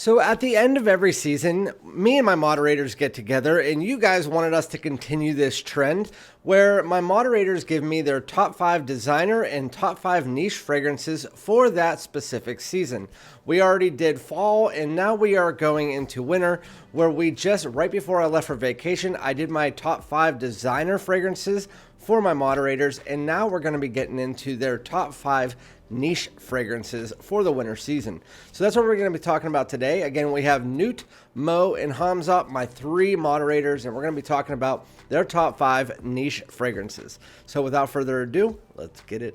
So at the end of every season, me and my moderators get together, and you guys wanted us to continue this trend where my moderators give me their top 5 designer and top 5 niche fragrances for that specific season. We already did fall, and now we are going into winter, where we just, right before I left for vacation, I did my top 5 designer fragrances for my moderators, and now we're going to be getting into their top 5 niche fragrances for the winter season. So that's what we're going to be talking about today. Again, we have Newt, Mo, and Hamot, my 3 moderators, and we're going to be talking about their top 5 niche fragrances. So without further ado, let's get it.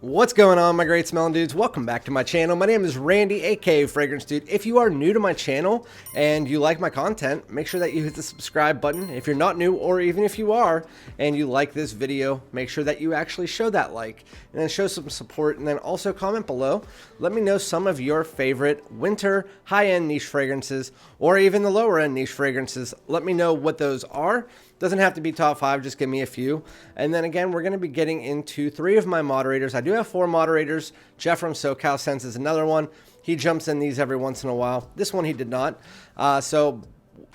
What's going on, my great smelling dudes? Welcome back to my channel. My name is Randy, aka Fragrance Dude. If you are new to my channel and you like my content, make sure that you hit the subscribe button. If you're not new, or even if you are and you like this video, make sure that you actually show that like and then show some support, and then also comment below. Let me know some of your favorite winter high-end niche fragrances, or even the lower end niche fragrances. Let me know what those are. Doesn't have to be top 5, just give me a few. And then again, we're going to be getting into 3 of my moderators. I do have 4 moderators. Jeff from SoCal Sense is another one. He jumps in these every once in a while. This one he did not. So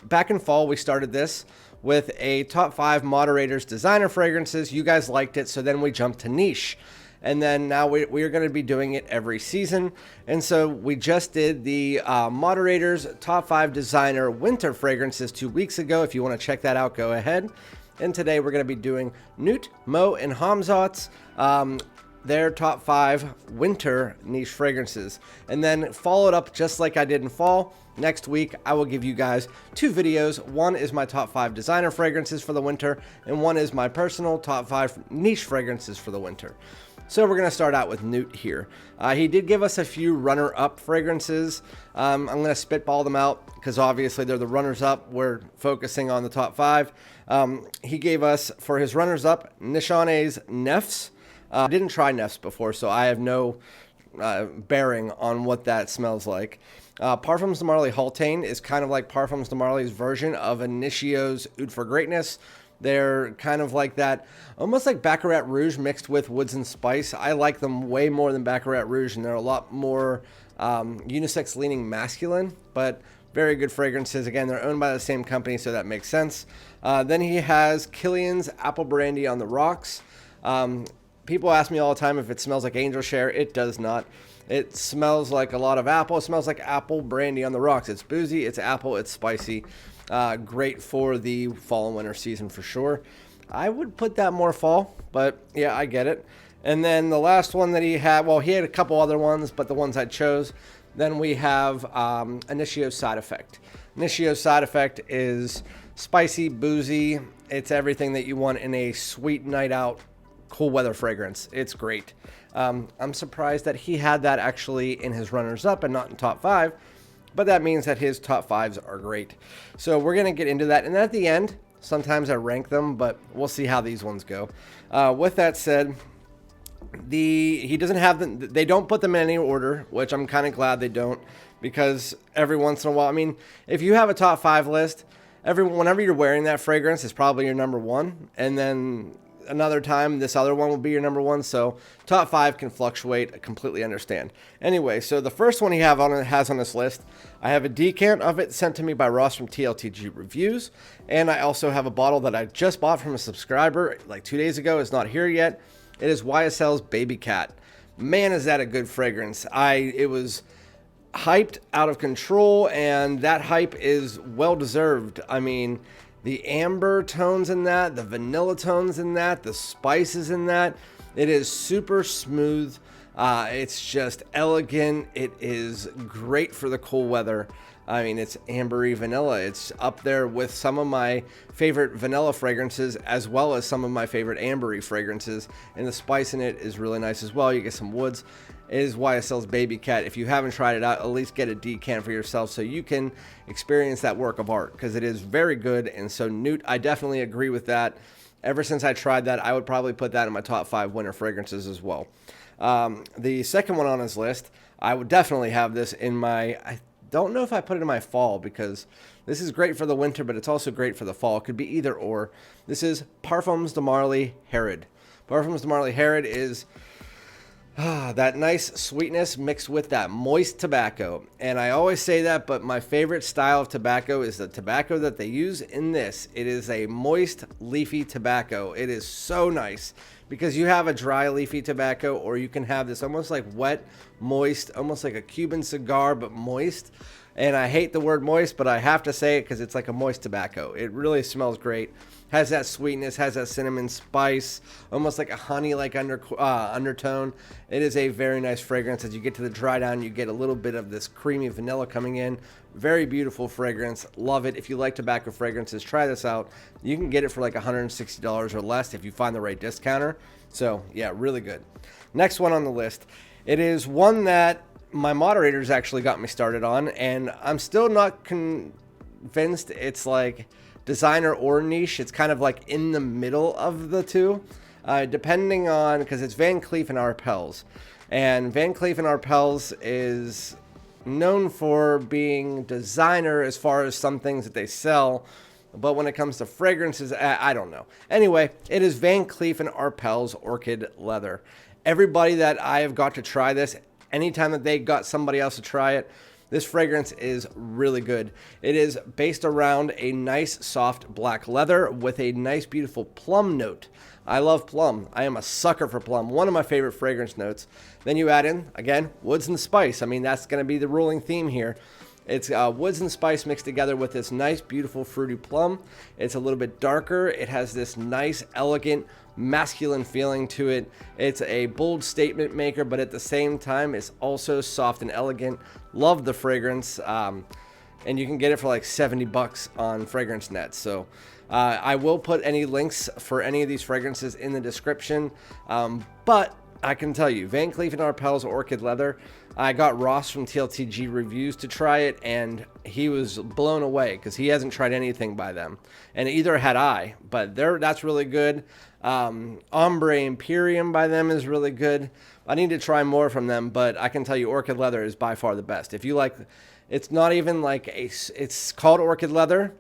back in fall, we started this with a top 5 moderators designer fragrances. You guys liked it, so then we jumped to niche. And then now we are going to be doing it every season. And so we just did the moderators top 5 designer winter fragrances 2 weeks ago. If you want to check that out, go ahead. And today we're going to be doing Newt, Mo, and Hamot's their top 5 winter niche fragrances. And then follow it up just like I did in fall. Next week, I will give you guys 2 videos. One is my top 5 designer fragrances for the winter, and one is my personal top 5 niche fragrances for the winter. So we're going to start out with Newt here. He did give us a few runner-up fragrances. I'm going to spitball them out because obviously they're the runners-up. We're focusing on the top 5. He gave us, for his runners-up, Nishane Nefs. I didn't try Nefs before, so I have no bearing on what that smells like. Parfums De Marly Haltane is kind of like Parfums De Marly's version of Initio's Oud For Greatness. They're kind of like that, almost like Baccarat Rouge mixed with woods and spice. I like them way more than Baccarat Rouge, and they're a lot more unisex leaning masculine, but very good fragrances. Again, they're owned by the same company, so that makes sense. Then he has Kilian's Apple Brandy on the rocks. People ask me all the time if it smells like angel share. It does not. It smells like a lot of apple. It smells like apple brandy on the rocks. It's boozy, it's apple, it's spicy. Great for the fall and winter season for sure. I would put that more fall, but yeah, I get it. And then the last one that he had, well, he had a couple other ones, but the ones I chose. Then we have Initio Side Effect. Initio Side Effect is spicy, boozy. It's everything that you want in a sweet night out, cool weather fragrance. It's great. I'm surprised that he had that actually in his runners-up and not in top 5. But that means that his top 5s are great. So we're going to get into that. And then at the end, sometimes I rank them, but we'll see how these ones go. With that said, he doesn't have them. They don't put them in any order, which I'm kind of glad they don't, because every once in a while, I mean, if you have a top 5 list, whenever you're wearing that fragrance, it's probably your number 1. And then another time, this other one will be your number 1. So top 5 can fluctuate. I completely understand. Anyway, so the first one he has on this list, I have a decant of it sent to me by Ross from TLTG Reviews. And I also have a bottle that I just bought from a subscriber like 2 days ago. It's not here yet. It is YSL's Babycat. Man, is that a good fragrance. It was hyped out of control, and that hype is well deserved. I mean, the amber tones in that, the vanilla tones in that, the spices in that, it is super smooth. It's just elegant. It is great for the cool weather. I mean, it's ambery vanilla. It's up there with some of my favorite vanilla fragrances, as well as some of my favorite ambery fragrances. And the spice in it is really nice as well. You get some woods. It is YSL's Babycat. If you haven't tried it out, at least get a decant for yourself so you can experience that work of art, because it is very good. And so Newt, I definitely agree with that. ever since I tried that, I would probably put that in my top 5 winter fragrances as well. The second one on his list, I would definitely have this in my, I don't know if I put it in my fall, because this is great for the winter, but it's also great for the fall. It could be either or. This is Parfums De Marly Herod. Parfums De Marly Herod is that nice sweetness mixed with that moist tobacco. And I always say that, but my favorite style of tobacco is the tobacco that they use in this. It is a moist, leafy tobacco. It is so nice because you have a dry, leafy tobacco, or you can have this almost like wet, moist, almost like a Cuban cigar, but moist. And I hate the word moist, but I have to say it because it's like a moist tobacco. It really smells great. Has that sweetness, has that cinnamon spice, almost like a honey-like undertone. It is a very nice fragrance. As you get to the dry down, you get a little bit of this creamy vanilla coming in. Very beautiful fragrance. Love it. If you like tobacco fragrances, try this out. You can get it for like $160 or less if you find the right discounter. So, yeah, really good. Next one on the list. It is one that my moderators actually got me started on, and I'm still not convinced it's like designer or niche. It's kind of like in the middle of the two, depending on, because it's Van Cleef and Arpels, and Van Cleef and Arpels is known for being designer as far as some things that they sell, but when it comes to fragrances, I don't know. Anyway, it is Van Cleef and Arpels Orchid Leather. Everybody that I have got to try this, anytime that they got somebody else to try it, this fragrance is really good. It is based around a nice soft black leather with a nice beautiful plum note. I love plum. I am a sucker for plum. One of my favorite fragrance notes. Then you add in, again, woods and spice. I mean, that's going to be the ruling theme here. It's woods and spice mixed together with this nice, beautiful, fruity plum. It's a little bit darker. It has this nice, elegant, masculine feeling to it. It's a bold statement maker, but at the same time, it's also soft and elegant. Love the fragrance. And you can get it for like $70 on FragranceNet. So I will put any links for any of these fragrances in the description. But I can tell you, Van Cleef & Arpels Orchid Leather, I got Ross from TLTG Reviews to try it, and he was blown away because he hasn't tried anything by them. And either had I, but that's really good. Ombre Imperium by them is really good. I need to try more from them, but I can tell you Orchid Leather is by far the best. If you like, it's not even like it's called Orchid Leather,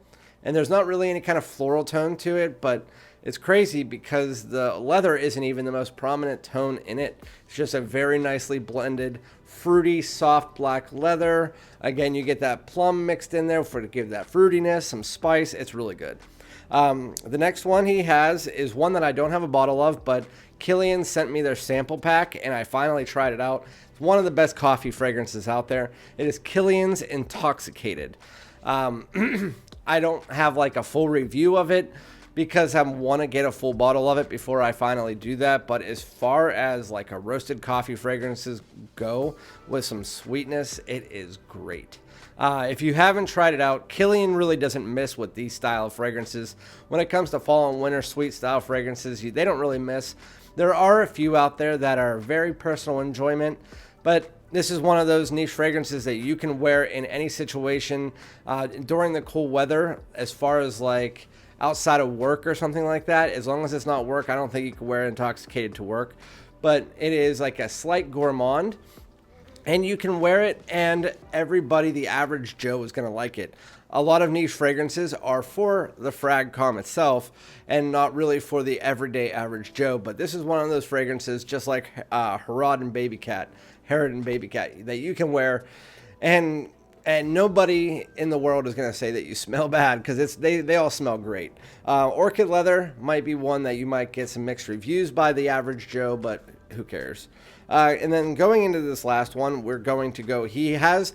and there's not really any kind of floral tone to it, but it's crazy because the leather isn't even the most prominent tone in it. It's just a very nicely blended, fruity, soft black leather. Again, you get that plum mixed in there to give that fruitiness, some spice. It's really good. The next one he has is one that I don't have a bottle of, but Kilian sent me their sample pack, and I finally tried it out. It's one of the best coffee fragrances out there. It is Kilian's Intoxicated. I don't have like a full review of it, because I want to get a full bottle of it before I finally do that. But as far as like a roasted coffee fragrances go with some sweetness, it is great. If you haven't tried it out, Kilian really doesn't miss with these style of fragrances. When it comes to fall and winter sweet style fragrances, they don't really miss. There are a few out there that are very personal enjoyment, but this is one of those niche fragrances that you can wear in any situation during the cool weather, as far as like outside of work or something like that. As long as it's not work, I don't think you can wear Intoxicated to work, but it is like a slight gourmand, and you can wear it and everybody, the average Joe, is going to like it. A lot of niche fragrances are for the frag-com itself and not really for the everyday average Joe, but this is one of those fragrances, just like Herod and Babycat, that you can wear, and nobody in the world is going to say that you smell bad, because they all smell great. Orchid Leather might be one that you might get some mixed reviews by the average Joe, but who cares? And then going into this last one, we're going to go, he has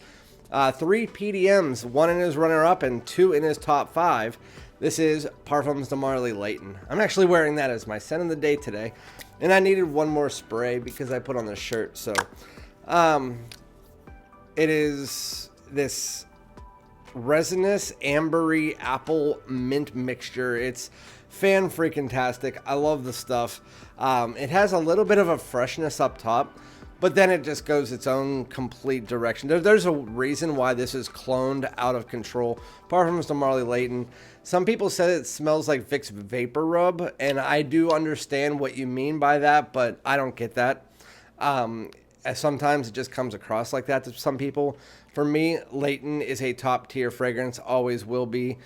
3 PDMs, 1 in his runner-up and 2 in his top 5. This is Parfums De Marly Layton. I'm actually wearing that as my scent of the day today, and I needed one more spray because I put on this shirt. So it is this resinous ambery apple mint mixture. It's fan freaking tastic. I love the stuff. It has a little bit of a freshness up top, but then it just goes its own complete direction. There's a reason why this is cloned out of control. Parfums De Marly Layton. Some people said it smells like Vicks Vapor Rub, and I do understand what you mean by that, but I don't get that. Sometimes it just comes across like that to some people. For me, Layton is a top tier fragrance, always will be,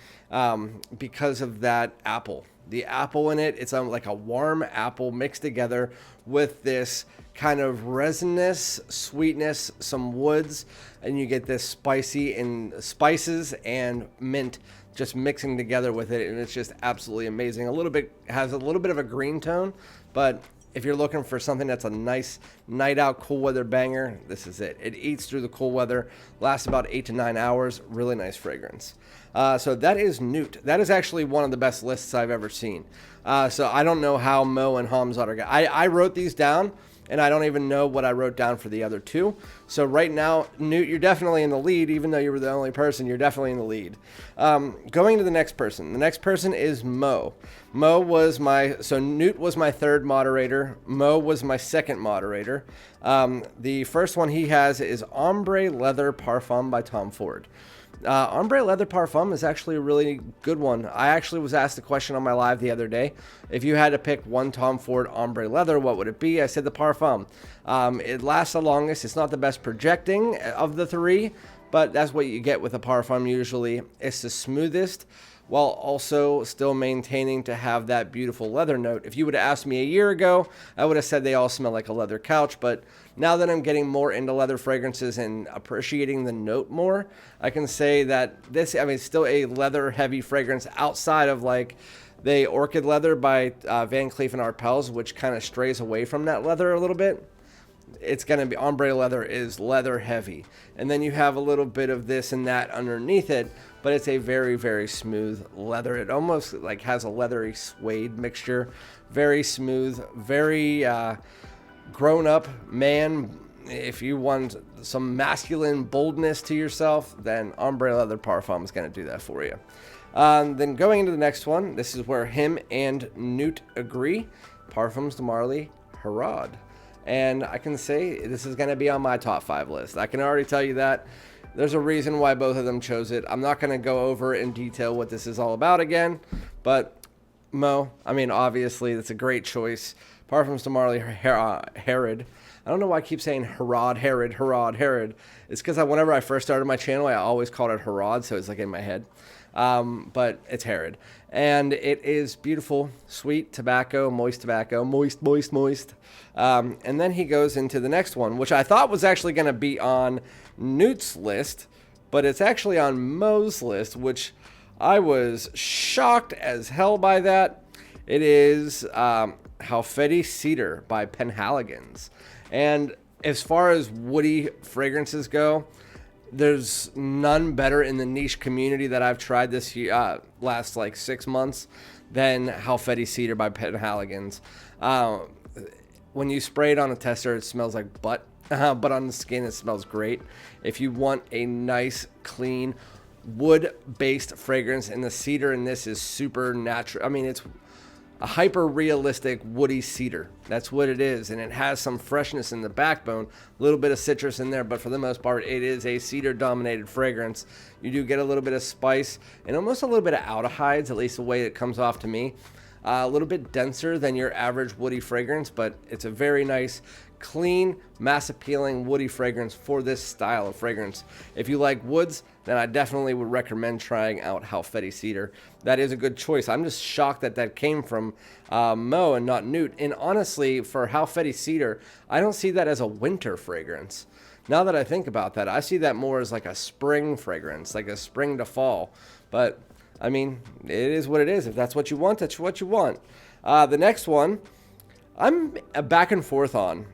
because of that apple. The apple in it, it's like a warm apple mixed together with this kind of resinous sweetness, some woods, and you get this spicy and spices and mint just mixing together with it, and it's just absolutely amazing. Has a little bit of a green tone, but if you're looking for something that's a nice night out cool weather banger, this is it. It eats through the cool weather, lasts about 8 to 9 hours. Really nice fragrance. So that is Newt. That is actually one of the best lists I've ever seen. So I don't know how Mo and Hamzat are. I wrote these down, and I don't even know what I wrote down for the other two. So right now, Newt, you're definitely in the lead. Even though you were the only person, you're definitely in the lead. Going to the next person. The next person is Mo. Newt was my third moderator. Mo was my second moderator. The first one he has is Ombre Leather Parfum by Tom Ford. Ombre Leather Parfum is actually a really good one. I actually was asked a question on my live the other day. If you had to pick one Tom Ford Ombre Leather, what would it be? I said the Parfum. It lasts the longest. It's not the best projecting of the three, but that's what you get with a Parfum usually. It's the smoothest, while also still maintaining to have that beautiful leather note. If you would have asked me a year ago, I would have said they all smell like a leather couch, but now that I'm getting more into leather fragrances and appreciating the note more, I can say that it's still a leather heavy fragrance outside of like the Orchid leather by Van Cleef and Arpels, which kind of strays away from that leather a little bit. It's going to be Ombre Leather is leather heavy. And then you have a little bit of this and that underneath it, but it's a very, very smooth leather. It almost like has a leathery suede mixture. Very smooth, very grown up man. If you want some masculine boldness to yourself, then Ombre Leather Parfum is going to do that for you. Then going into the next one, this is where him and Newt agree. Parfums De Marly Harad. And I can say this is going to be on my top 5 list. I can already tell you that. There's a reason why both of them chose it. I'm not going to go over in detail what this is all about again. But Mo, obviously, that's a great choice. Parfums De Marly Harad. I don't know why I keep saying Harad. It's because whenever I first started my channel, I always called it Harad, so it's like in my head. But it's Harad. And it is beautiful, sweet tobacco, moist tobacco, moist. And then he goes into the next one, which I thought was actually going to be on Newt's list, but it's actually on Mo's list, which I was shocked as hell by that. It is Halfeti Cedar by Penhaligons. And as far as woody fragrances go, there's none better in the niche community that I've tried this year, last like 6 months than Halfeti Cedar by Penhaligons. When you spray it on a tester, it smells like butt, but on the skin, it smells great. If you want a nice, clean, wood-based fragrance, and the cedar in this is super natural. It's a hyper-realistic woody cedar. That's what it is, and it has some freshness in the backbone, a little bit of citrus in there, but for the most part, it is a cedar-dominated fragrance. You do get a little bit of spice and almost a little bit of aldehydes, at least the way it comes off to me. A little bit denser than your average woody fragrance, but it's a very nice, clean, mass-appealing woody fragrance for this style of fragrance. If you like woods, then I definitely would recommend trying out Halfeti Cedar. That is a good choice. I'm just shocked that came from Mo and not Newt. And honestly, for Halfeti Cedar, I don't see that as a winter fragrance. Now that I think about that, I see that more as like a spring fragrance, like a spring to fall. But it is what it is. If that's what you want, that's what you want. The next one, I'm back and forth on.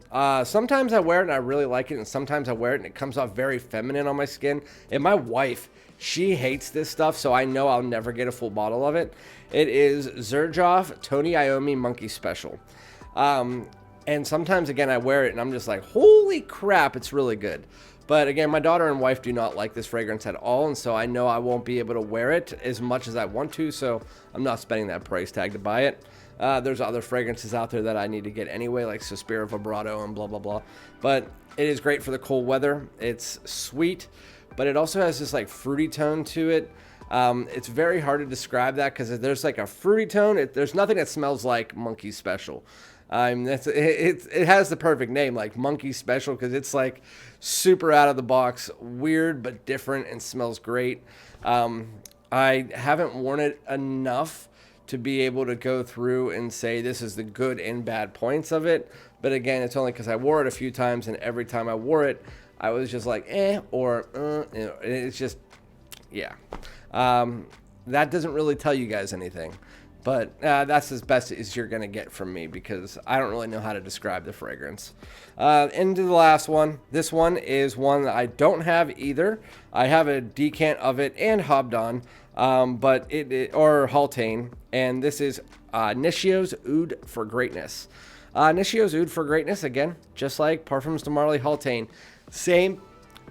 Sometimes I wear it and I really like it, and sometimes I wear it and it comes off very feminine on my skin. And my wife, she hates this stuff, so I know I'll never get a full bottle of it. It is Xerjoff Toni Iommi Monkey Special. And sometimes, again, I wear it and I'm just like, holy crap, it's really good. But again, my daughter and wife do not like this fragrance at all, and so I know I won't be able to wear it as much as I want to, so I'm not spending that price tag to buy it. There's other fragrances out there that I need to get anyway, like Suspiro Vibrato and blah, blah, blah. But it is great for the cold weather. It's sweet, but it also has this like fruity tone to it. It's very hard to describe that because there's like a fruity tone. There's nothing that smells like Monkey Special. It has the perfect name, like Monkey Special, because it's like super out of the box, weird but different, and smells great. I haven't worn it enough to be able to go through and say this is the good and bad points of it. But again, it's only because I wore it a few times, and every time I wore it, I was just like, or, you know, it's just, yeah. That doesn't really tell you guys anything. But that's as best as you're going to get from me because I don't really know how to describe the fragrance. Into the last one. This one is one that I don't have either. I have a decant of it and Hobdon, but or haltane. And this is Initio Oud For Greatness. Initio Oud For Greatness, again, just like Parfums De Marly haltane. Same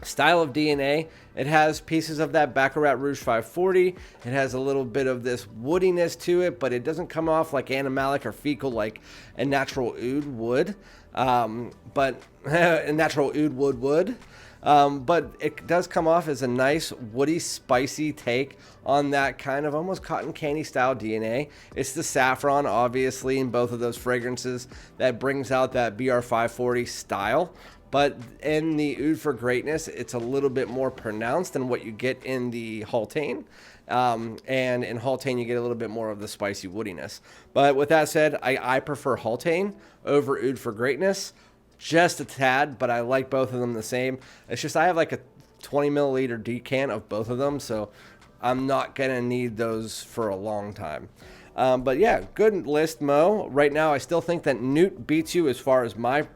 style of DNA. It has pieces of that Baccarat Rouge 540. It has a little bit of this woodiness to it, but it doesn't come off like animalic or fecal like a natural oud would. But a natural oud would. But it does come off as a nice woody, spicy take on that kind of almost cotton candy style DNA. It's the saffron, obviously, in both of those fragrances that brings out that BR540 style. But in the Oud For Greatness, it's a little bit more pronounced than what you get in the haltane. And in haltane, you get a little bit more of the spicy woodiness. But with that said, I prefer haltane over Oud For Greatness. Just a tad, but I like both of them the same. It's just I have like a 20 milliliter decant of both of them, so I'm not going to need those for a long time. But yeah, good list, Mo. Right now, I still think that Newt beats you as far as my...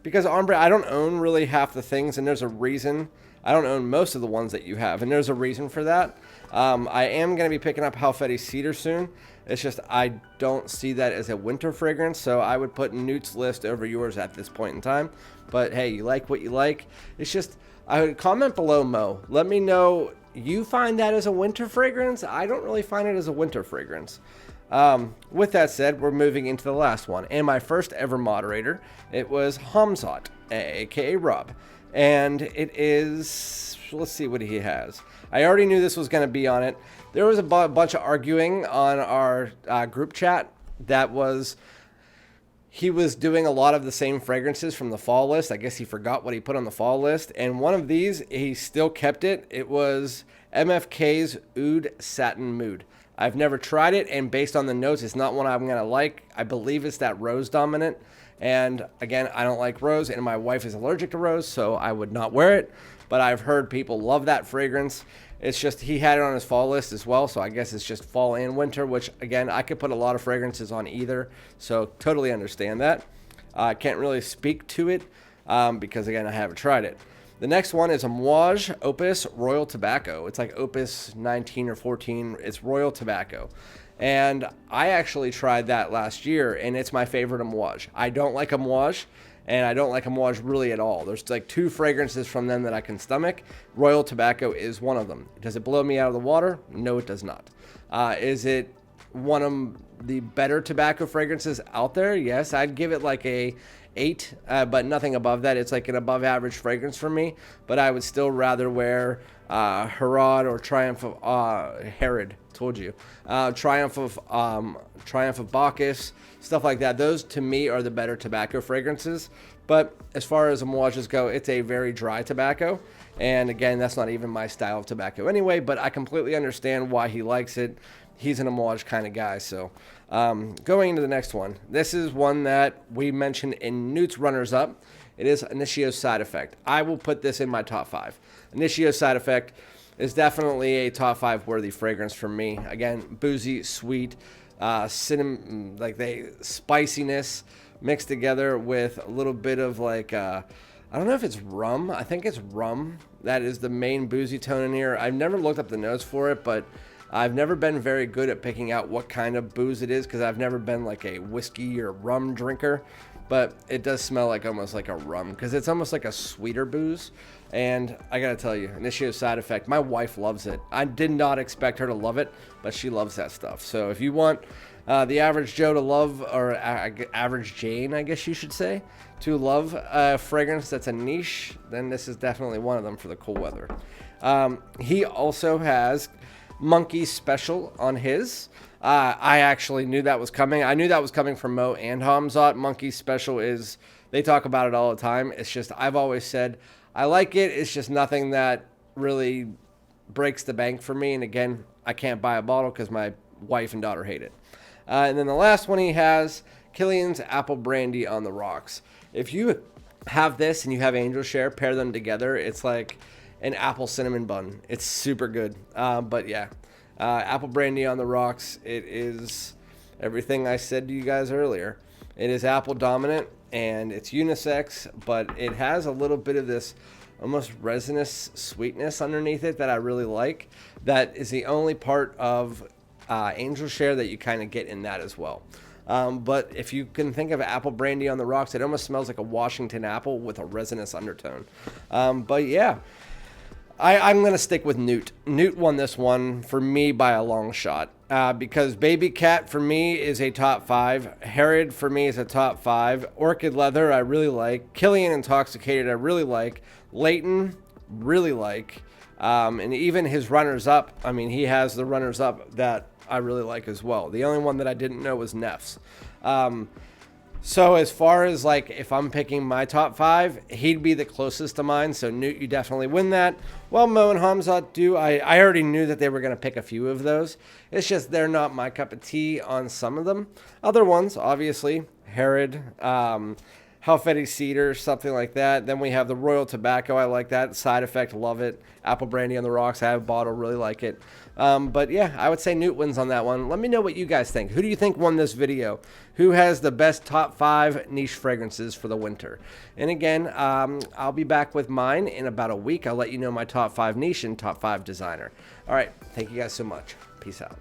because Ombre, I don't own really half the things, and there's a reason. I don't own most of the ones that you have, and there's a reason for that. I am going to be picking up Halfeti Cedar soon. It's just I don't see that as a winter fragrance, so I would put Newt's list over yours at this point in time. But hey, you like what you like. It's just, I would comment below, Mo. Let me know, you find that as a winter fragrance? I don't really find it as a winter fragrance. With that said, we're moving into the last one, and my first ever moderator. It was Hamot, aka Rob, and it is, let's see what he has. I already knew this was going to be on it. There was a bunch of arguing on our group chat that was, he was doing a lot of the same fragrances from the fall list. I guess he forgot what he put on the fall list, and one of these, he still kept it. It was MFK's Oud Satin Mood. I've never tried it, and based on the notes, it's not one I'm going to like. I believe it's that rose dominant, and again, I don't like rose, and my wife is allergic to rose, so I would not wear it, but I've heard people love that fragrance. It's just he had it on his fall list as well, so I guess it's just fall and winter, which, again, I could put a lot of fragrances on either, so totally understand that. I can't really speak to it because, again, I haven't tried it. The next one is Amouage Opus Royal Tobacco. It's like Opus 19 or 14. It's Royal Tobacco. And I actually tried that last year, and it's my favorite Amouage. I don't like Amouage, and I don't like Amouage really at all. There's like two fragrances from them that I can stomach. Royal Tobacco is one of them. Does it blow me out of the water? No, it does not. Is it one of the better tobacco fragrances out there? Yes, I'd give it like a 8, but nothing above that. It's like an above average fragrance for me, but I would still rather wear Herod or Triumph of Herod, told you, Triumph of Bacchus, stuff like that. Those to me are the better tobacco fragrances. But as far as Amouages go, it's a very dry tobacco, and again, that's not even my style of tobacco anyway, but I completely understand why he likes it. He's an Amouage kind of guy. So going into the next one, this is one that we mentioned in Newt's runners-up. It is Initio Side Effect. I will put this in my top 5. Initio Side Effect is definitely a top 5 worthy fragrance for me. Again, boozy, sweet, cinnamon, like the spiciness mixed together with a little bit of like, I don't know if it's rum. I think it's rum. That is the main boozy tone in here. I've never looked up the notes for it, but I've never been very good at picking out what kind of booze it is because I've never been like a whiskey or rum drinker, but it does smell like almost like a rum because it's almost like a sweeter booze. And I gotta tell you, Initio Side Effect, my wife loves it. I did not expect her to love it, but she loves that stuff. So if you want The average Joe to love, or average Jane, I guess you should say, to love a fragrance that's a niche, then this is definitely one of them for the cool weather. He also has Monkey Special on his. I actually knew that was coming. I knew that was coming from Mo and Hamzat. Monkey Special is, they talk about it all the time. It's just, I've always said, I like it. It's just nothing that really breaks the bank for me. And again, I can't buy a bottle because my wife and daughter hate it. And then the last one he has, Kilian's Apple Brandy on the Rocks. If you have this and you have Angel Share, pair them together, it's like an apple cinnamon bun. It's super good. But yeah, Apple Brandy on the Rocks. It is everything I said to you guys earlier. It is apple dominant and it's unisex, but it has a little bit of this almost resinous sweetness underneath it that I really like. That is the only part of Angel Share that you kind of get in that as well. But if you can think of Apple Brandy on the Rocks, it almost smells like a Washington apple with a resinous undertone. But yeah, I'm going to stick with Newt. Newt won this one for me by a long shot. Because Babycat for me is a top 5. Herod for me is a top 5. Orchid Leather I really like. Kilian Intoxicated I really like. Layton really like. And even his runners-up, I mean, he has the runners-up that I really like as well. The only one that I didn't know was Nefs. So as far as like if I'm picking my top 5, he'd be the closest to mine. So Newt, you definitely win that. Well, Mo and Hamzat do. I already knew that they were going to pick a few of those. It's just they're not my cup of tea on some of them. Other ones, obviously, Herod, Halfeti Cedar, something like that. Then we have the Royal Tobacco. I like that. Side Effect, love it. Apple Brandy on the Rocks. I have a bottle, really like it. But yeah, I would say Newt wins on that one. Let me know what you guys think. Who do you think won this video? Who has the best top 5 niche fragrances for the winter? And again, I'll be back with mine in about a week. I'll let you know my top 5 niche and top 5 designer. All right. Thank you guys so much. Peace out.